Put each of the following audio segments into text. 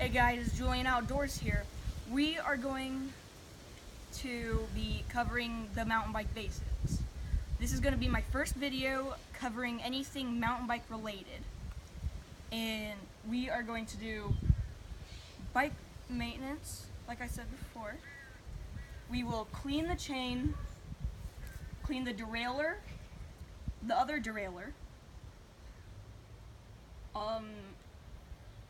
Hey guys, Julian Outdoors here. We are going to be covering the mountain bike basics. This is going to be my first video covering anything mountain bike related. And we are going to do bike maintenance, like I said before. We will clean the chain, clean the derailleur, the other derailleur.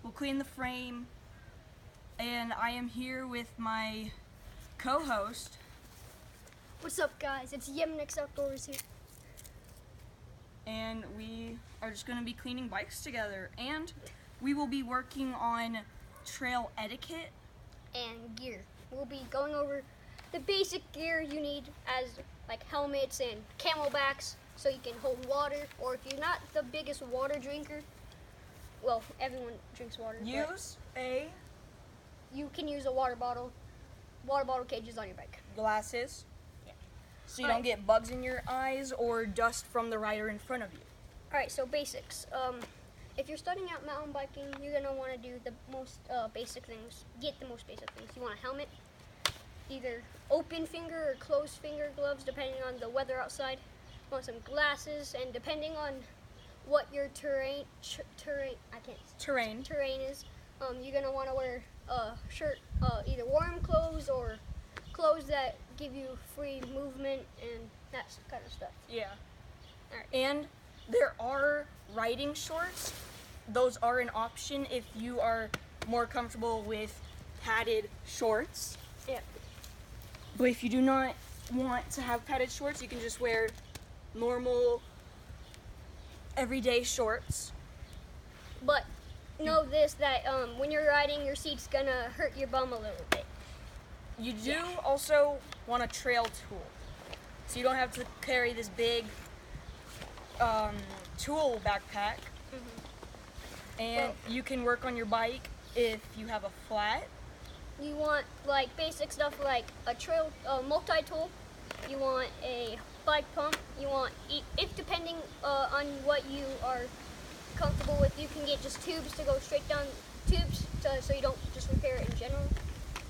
We'll clean the frame, and I am here with my co-host. What's up, guys? It's Yeminx Outdoors here. And we are just going to be cleaning bikes together, and we will be working on trail etiquette And gear. We'll be going over the basic gear you need, as like helmets and camelbacks, so you can hold water. Or if you're not the biggest water drinker, well, everyone drinks water. You can use a water bottle. Water bottle cages on your bike. Glasses, Yeah. so you don't get bugs in your eyes or dust from the rider in front of you. All right, so basics. If you're starting out mountain biking, you're gonna want to do the most basic things. Get the most basic things. You want a helmet, either open finger or closed finger gloves, depending on the weather outside. You want some glasses, and depending on what your terrain is, you're gonna want to wear a shirt, either warm clothes or clothes that give you free movement and that kind of stuff. Yeah. All right. And there are riding shorts. Those are an option if you are more comfortable with padded shorts. Yeah. But if you do not want to have padded shorts, you can just wear normal everyday shorts. But know this, that when you're riding, your seat's gonna hurt your bum a little bit. You do also want a trail tool, so you don't have to carry this big tool backpack. And you can work on your bike if you have a flat. You want like basic stuff like a trail multi-tool. You want a bike pump. You want, if depending on what you are comfortable with, you can get just tubes to go straight down, so you don't just repair it in general,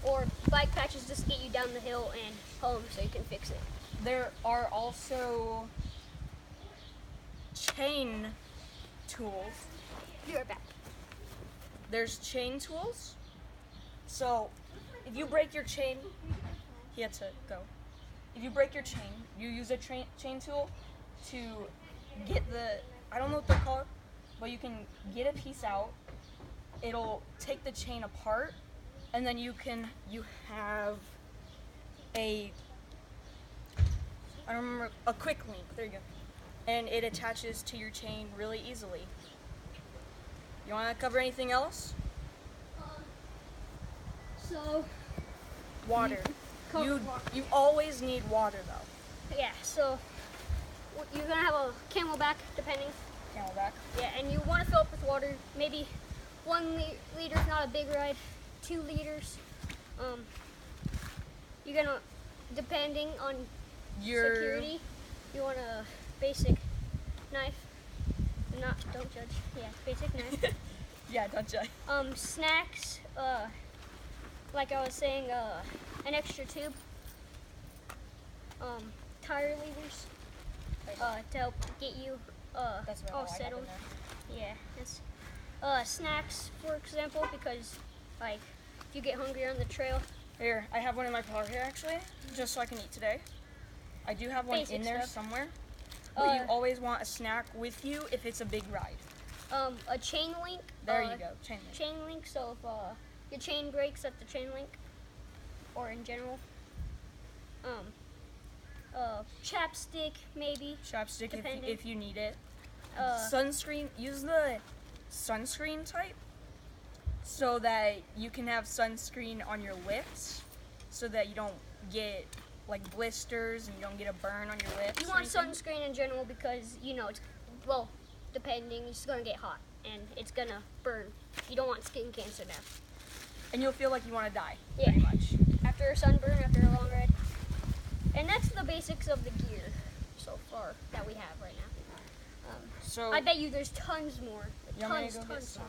or bike patches just to get you down the hill and home so you can fix it. There are also chain tools. Be right back. There's chain tools. So if you break your chain, he had to go. If you break your chain, you use a chain tool to get the, I don't know what they're called, but you can get a piece out. It'll take the chain apart, and then you have a, I don't remember, a quick link. There you go. And it attaches to your chain really easily. You want to cover anything else? So Water. You always need water though. yeah, so you're gonna have a camelback, depending. Camelback. Yeah, and you want to fill up with water. Maybe 1 liter is not a big ride. 2 liters. You're gonna, depending on security, you want a basic knife. Don't judge. Yeah, basic knife. Yeah, don't judge. Snacks. Like I was saying, an extra tube. Tire levers. To help get you That's what all I have settled. in there. Yeah. It's, snacks, for example, because like if you get hungry on the trail. Here, I have one in my car here actually, just so I can eat today. I do have one Basic in there stuff. somewhere. But you always want a snack with you if it's a big ride. A chain link. There you go, chain link. Chain link. So if your chain breaks at the chain link, or in general, chapstick maybe. Chapstick depending. if you need it. Sunscreen, use the sunscreen type so that you can have sunscreen on your lips so that you don't get like blisters and you don't get a burn on your lips. You want sunscreen in general because, you know, it's, well, depending, it's going to get hot and it's going to burn. You don't want skin cancer now. And you'll feel like you want to die, Yeah. pretty much. After a sunburn, after a long ride. And that's the basics of the gear so far that we have right now. So I bet you there's tons more. you want me to Tons go get more. some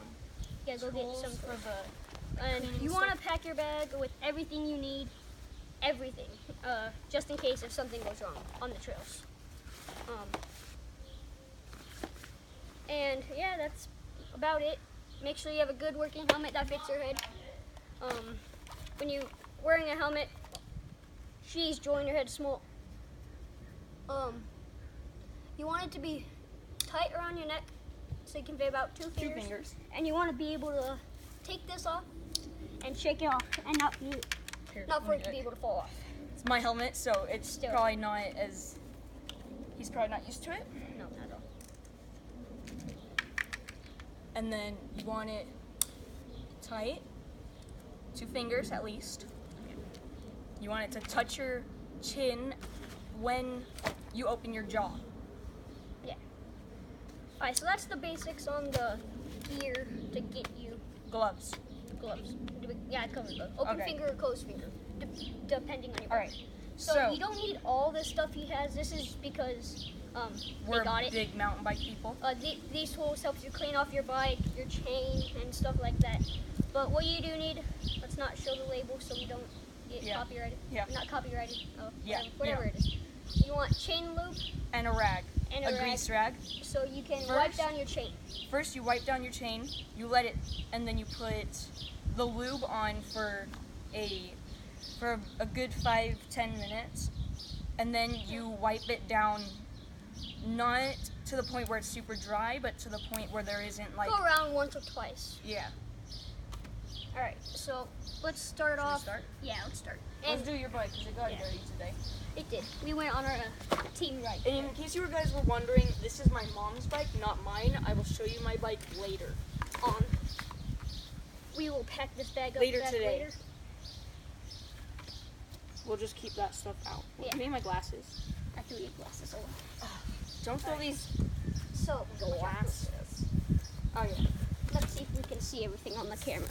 Yeah, go get tools some for the And you want to pack your bag with everything you need, everything, just in case if something goes wrong on the trails. And yeah, that's about it. Make sure you have a good working helmet that fits your head. When you're wearing a helmet, she's join your head small. You want it to be tight around your neck so you can fit about two fingers. And you want to be able to take this off and shake it off and not for it to be able to fall off. It's my helmet, so it's probably not as, he's probably not used to it. No, not at all. And then you want it tight, 2 fingers at least. You want it to touch your chin when you open your jaw. Yeah. Alright, so that's the basics on the gear to get you Gloves. Yeah, it covers both. Open finger or closed finger, depending on your. All right. So you don't need all this stuff he has. This is because we're they got it. big mountain bike people. These tools help you clean off your bike, your chain, and stuff like that. But what you do need, let's not show the label so we don't get copyrighted. Yeah. Not copyrighted. Oh, Yeah. Whatever it is. You want chain lube And a rag. and a grease rag. so you can wipe down your chain. First, you wipe down your chain. You let it, and then you put the lube on for a good 5-10 minutes, and then you wipe it down, not to the point where it's super dry, but to the point where there isn't like. Go around once or twice. Yeah. All right, so let's start off. Start? Yeah, let's start. Let's do your bike because it got dirty today. It did. We went on our team ride. And in case you guys were wondering, this is my mom's bike, not mine. I will show you my bike later. We will pack this bag up Later back today. later. We'll just keep that stuff out. Yeah. Give me my glasses. I do need glasses. Don't throw these So glasses. Oh yeah. let's see if we can see everything on the camera.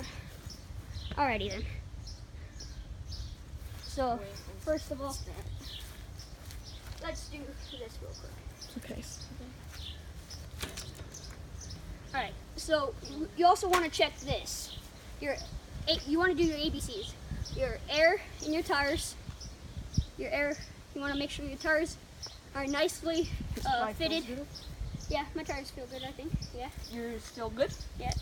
Alrighty then. So first of all, let's do this real quick. Okay. Alright, so you also want to check this. You want to do your ABCs. Your air in your tires. Your air, you want to make sure your tires are nicely fitted. Yeah, my tires feel good, I think. Yeah. You're still good? Yeah.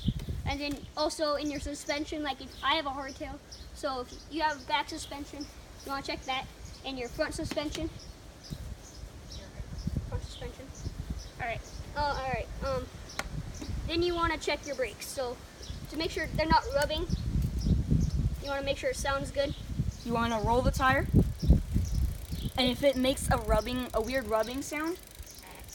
And then also in your suspension, like if I have a hardtail, so if you have back suspension, you want to check that. And your front suspension. Alright. Then you want to check your brakes. So to make sure they're not rubbing, you want to make sure it sounds good. You want to roll the tire, and if it makes a weird rubbing sound,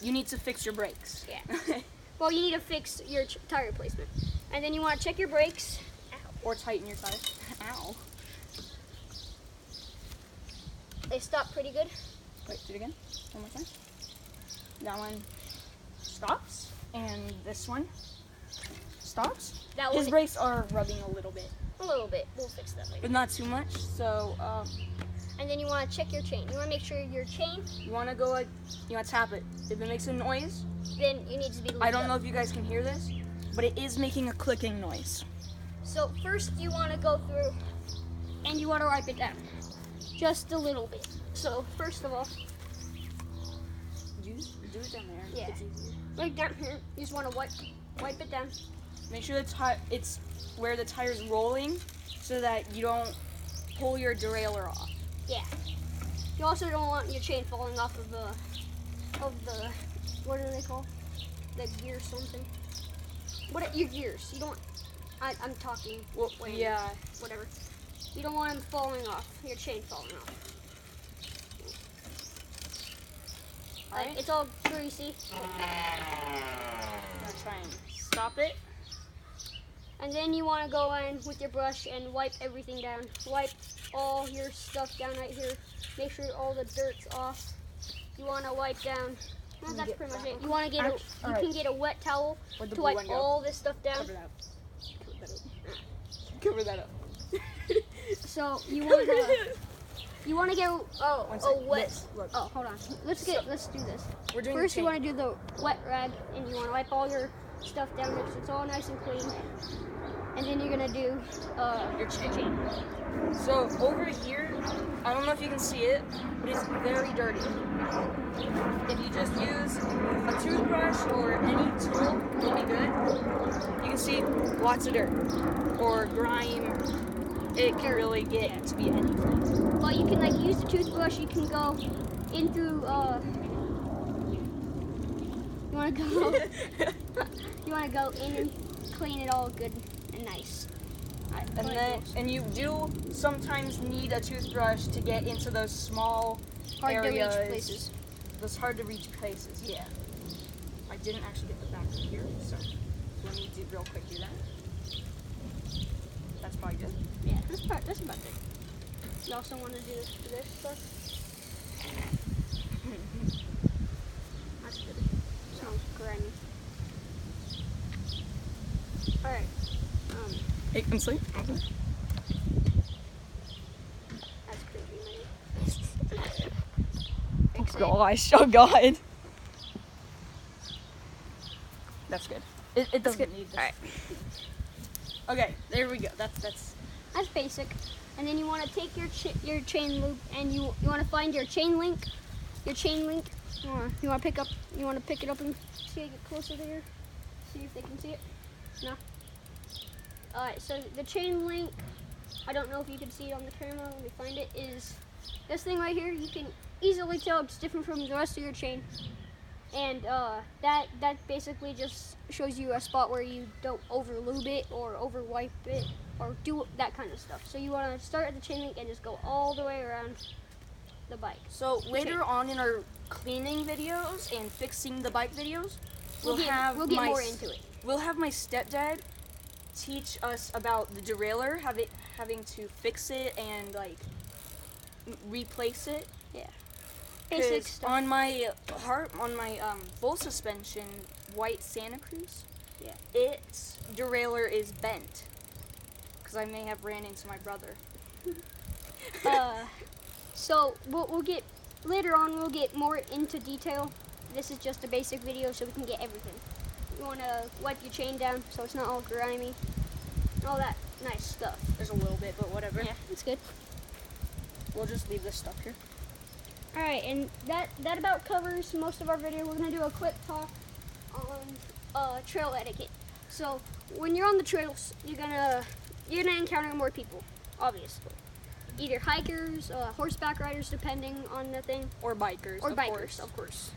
you need to fix your brakes. Yeah. Well, you need to fix your tire placement. And then you want to check your brakes. Or tighten your tires. Ow. They stop pretty good. Wait, do it again. One more time. That one stops, and this one stops. His brakes are rubbing a little bit. A little bit. We'll fix that later. But not too much, so and then you want to check your chain. You want to make sure your chain, you want to go like, you want to tap it. If it makes a noise, then you need to be lubed I don't up. know if you guys can hear this, but it is making a clicking noise. So first you want to go through and you want to wipe it down. Just a little bit. So first of all, You do it down there. Yeah. It's easier. right down here, you just want to wipe it down. Make sure it's where the tire's rolling so that you don't pull your derailleur off. Yeah. You also don't want your chain falling off of the what are they called? The gear something. Your gears. You don't. I'm talking. Well, yeah. Whatever. You don't want them falling off. Your chain falling off. Alright. It's all greasy. I'm gonna try and stop it. And then you want to go in with your brush and wipe everything down. Wipe all your stuff down right here. Make sure all the dirt's off. You want to wipe down. No, that's pretty much it. You want to get can get a wet towel to wipe all this stuff down. Cover that up. Cover that up. So you want to get wet. Look. Oh, hold on. Let's do this. We're doing First, you want to do the wet rag, and you want to wipe all your stuff down there so it's all nice and clean. and then you're gonna do your chain. So over here, I don't know if you can see it, but it's very dirty. If you just use a toothbrush or any tool, it'll be good. You can see lots of dirt or grime. It can really get to be anything. Well, you can like use the toothbrush. You can go in through. You wanna go? You wanna go in and clean it all good and nice. And you do sometimes need a toothbrush to get into those small areas. Hard to reach places. Those hard to reach places, yeah. I didn't actually get the back of here, so let me do real quick do that. That's probably good. Yeah, that's about good. You also want to do this stuff? That's good. Sounds grimy. Alright. Hey, come sleep. That's creepy, man. Gosh, oh god. That's good. It doesn't need this. Alright. Okay, there we go. That's basic. And then you want to take your chain loop and you want to find your chain link. Your chain link. You want to pick it up and see it, get closer to here. See if they can see it. No. Alright, so the chain link, I don't know if you can see it on the camera, let me find it, is this thing right here. You can easily tell it's different from the rest of your chain. And that basically just shows you a spot where you don't over lube it or over wipe it or do that kind of stuff. So you want to start at the chain link and just go all the way around the bike. So later on in our cleaning videos and fixing the bike videos, we'll get more into it. We'll have my stepdad teach us about the derailleur, having to fix it and like replace it. Yeah. Basic stuff. On my full suspension white Santa Cruz, yeah, its derailleur is bent because I may have ran into my brother. So we'll get later on. We'll get more into detail. This is just a basic video, so we can get everything. You want to wipe your chain down so it's not all grimy, all that nice stuff. There's a little bit, but whatever. Yeah, it's good. We'll just leave this stuff here. All right, and that about covers most of our video. We're gonna do a quick talk on trail etiquette. So when you're on the trails, you're gonna encounter more people, obviously. Either hikers, horseback riders, depending on the thing, or bikers. Of course.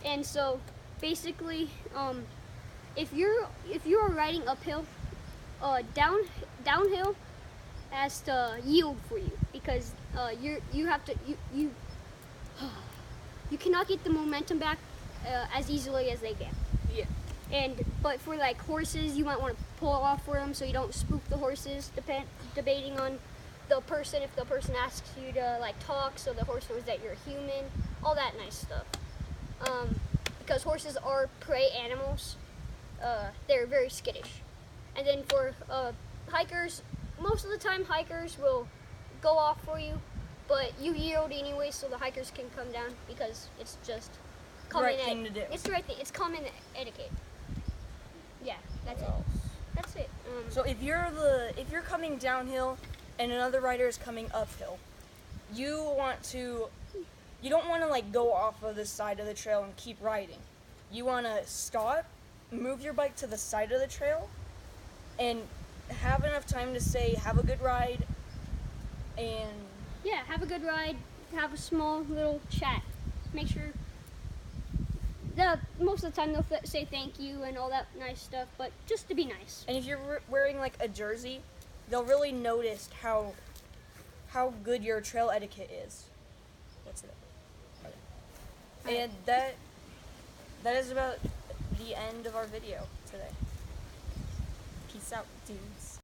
And so basically, if you are riding uphill, downhill has to yield for you because you cannot get the momentum back as easily as they can. Yeah. But for like horses, you might want to pull off for them so you don't spook the horses. Debating on the person, if the person asks you to like talk, so the horse knows that you're a human, all that nice stuff. Because horses are prey animals, they're very skittish. And then for hikers, most of the time hikers will go off for you, but you yield anyway so the hikers can come down because it's just common right thing to do. It's the right thing. It's common etiquette. Yeah, that's it. That's it. So if you're coming downhill and another rider is coming uphill, you don't want to like go off of the side of the trail and keep riding. You want to stop, move your bike to the side of the trail, and have enough time to say, have a good ride, and... Yeah, have a good ride, have a small little chat. Make sure... Most of the time they'll say thank you and all that nice stuff, but just to be nice. And if you're wearing like a jersey, they'll really notice how good your trail etiquette is. That's it. Okay. And that is about the end of our video today. Peace out, dudes.